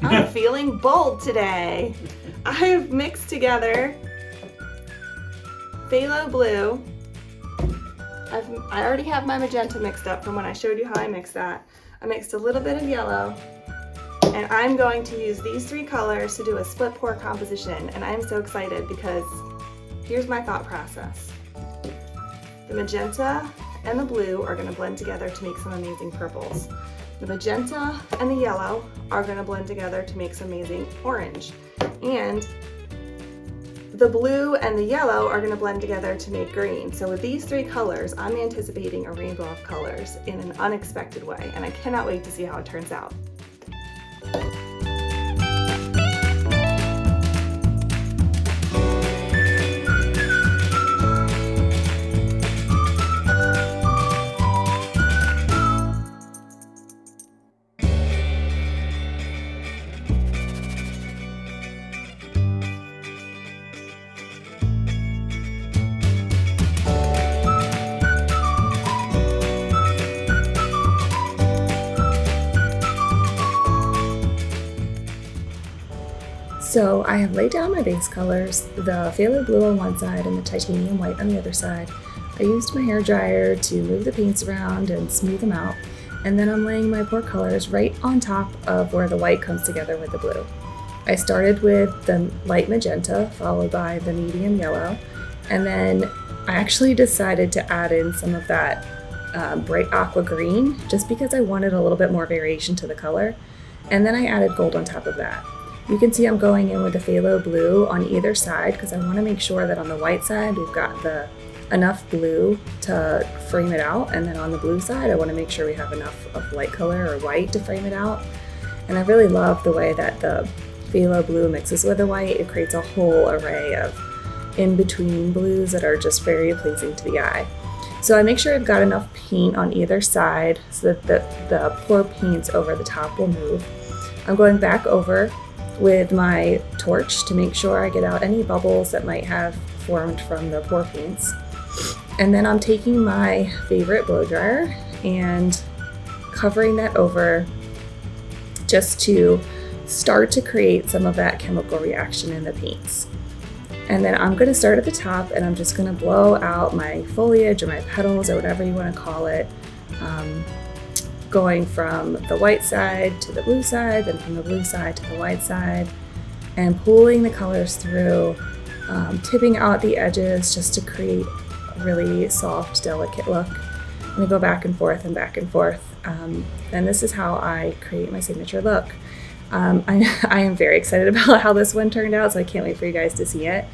I'm feeling bold today. I have mixed together phthalo blue. I already have my magenta mixed up from when I showed you how I mixed that. I mixed a little bit of yellow, and I'm going to use these three colors to do a split pour composition, and I'm so excited because here's my thought process. The magenta and the blue are going to blend together to make some amazing purples. The magenta and the yellow are going to blend together to make some amazing orange. And the blue and the yellow are going to blend together to make green. So with these three colors, I'm anticipating a rainbow of colors in an unexpected way, and I cannot wait to see how it turns out. So I have laid down my base colors, the phthalo blue on one side and the titanium white on the other side. I used my hair dryer to move the paints around and smooth them out, and then I'm laying my pour colors right on top of where the white comes together with the blue. I started with the light magenta, followed by the medium yellow, and then I actually decided to add in some of that bright aqua green just because I wanted a little bit more variation to the color, and then I added gold on top of that. You can see I'm going in with the phthalo blue on either side because I want to make sure that on the white side we've got enough blue to frame it out, and then on the blue side I want to make sure we have enough of light color or white to frame it out. And I really love the way that the phthalo blue mixes with the white. It creates a whole array of in-between blues that are just very pleasing to the eye. So I make sure I've got enough paint on either side so that the pour paints over the top will move. I'm going back over with my torch to make sure I get out any bubbles that might have formed from the pour paints. And then I'm taking my favorite blow dryer and covering that over just to start to create some of that chemical reaction in the paints. And then I'm going to start at the top, and I'm just going to blow out my foliage or my petals or whatever you want to call it, going from the white side to the blue side, then from the blue side to the white side, and pulling the colors through, tipping out the edges just to create a really soft, delicate look. I'm going to go back and forth and back and forth, and this is how I create my signature look. I am very excited about how this one turned out, so I can't wait for you guys to see it.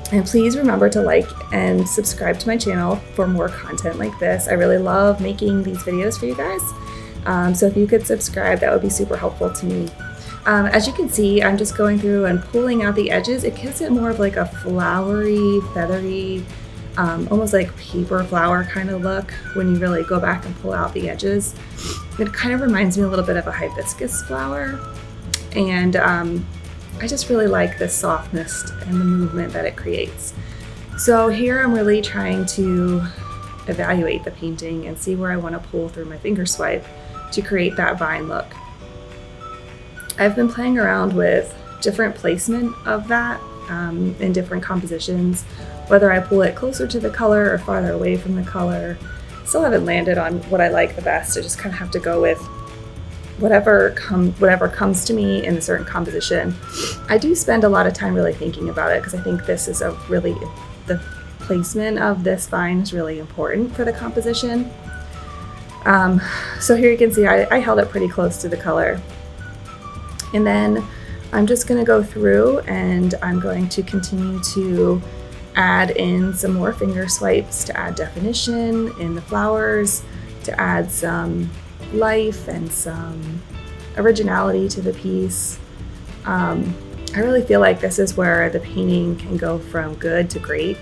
And please remember to like and subscribe to my channel for more content like this. I really love making these videos for you guys. So if you could subscribe, that would be super helpful to me. As you can see, I'm just going through and pulling out the edges. It gives it more of like a flowery, feathery, almost like paper flower kind of look when you really go back and pull out the edges. It kind of reminds me a little bit of a hibiscus flower. And I just really like the softness and the movement that it creates. So here I'm really trying to evaluate the painting and see where I want to pull through my finger swipe to create that vine look. I've been playing around with different placement of that in different compositions, whether I pull it closer to the color or farther away from the color. Still haven't landed on what I like the best. I just kind of have to go with whatever comes to me in a certain composition. I do spend a lot of time really thinking about it because I think this is the placement of this vine is really important for the composition. So here you can see I held it pretty close to the color. And then I'm just going to go through and I'm going to continue to add in some more finger swipes to add definition in the flowers, to add some life and some originality to the piece. I really feel like this is where the painting can go from good to great.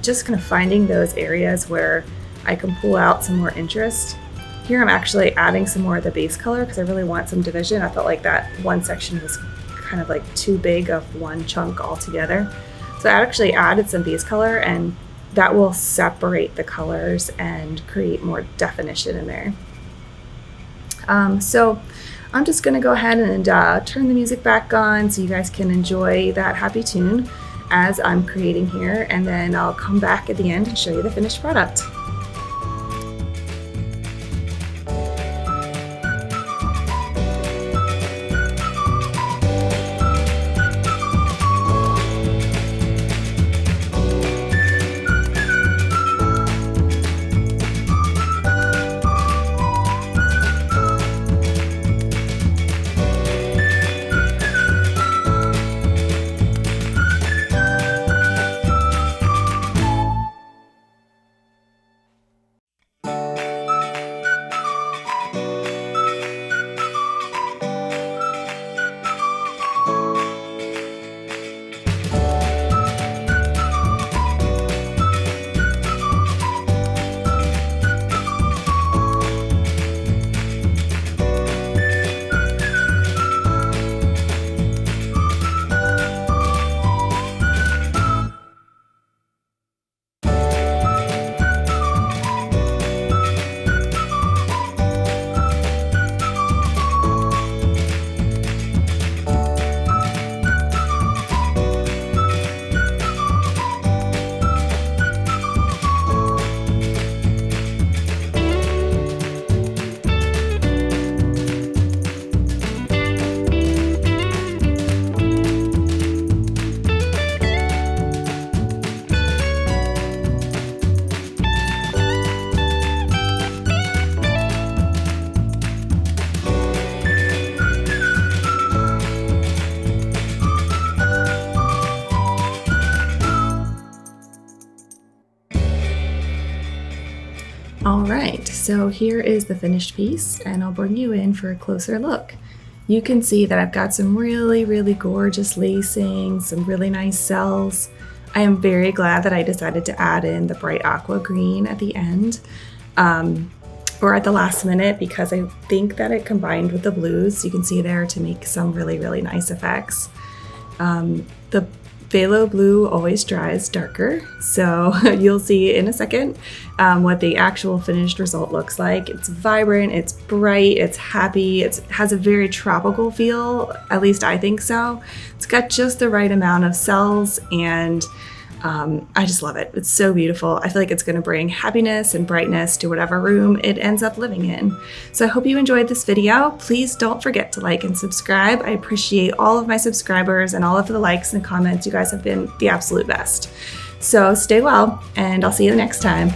Just kind of finding those areas where I can pull out some more interest. Here I'm actually adding some more of the base color because I really want some division. I felt like that one section was kind of like too big of one chunk altogether. So I actually added some base color, and that will separate the colors and create more definition in there. So I'm just gonna go ahead and turn the music back on so you guys can enjoy that happy tune as I'm creating here, and then I'll come back at the end and show you the finished product. All right, so here is the finished piece, and I'll bring you in for a closer look. You can see that I've got some really gorgeous lacing, some really nice cells. I am very glad that I decided to add in the bright aqua green at the end, or at the last minute, because I think that it combined with the blues, you can see there, to make some really nice effects. The phthalo blue always dries darker, so you'll see in a second what the actual finished result looks like. It's vibrant, it's bright, it's happy, it has a very tropical feel, at least I think so. It's got just the right amount of cells, and I just love it. It's so beautiful. I feel like it's going to bring happiness and brightness to whatever room it ends up living in. So I hope you enjoyed this video. Please don't forget to like and subscribe. I appreciate all of my subscribers and all of the likes and comments. You guys have been the absolute best. So stay well, and I'll see you the next time.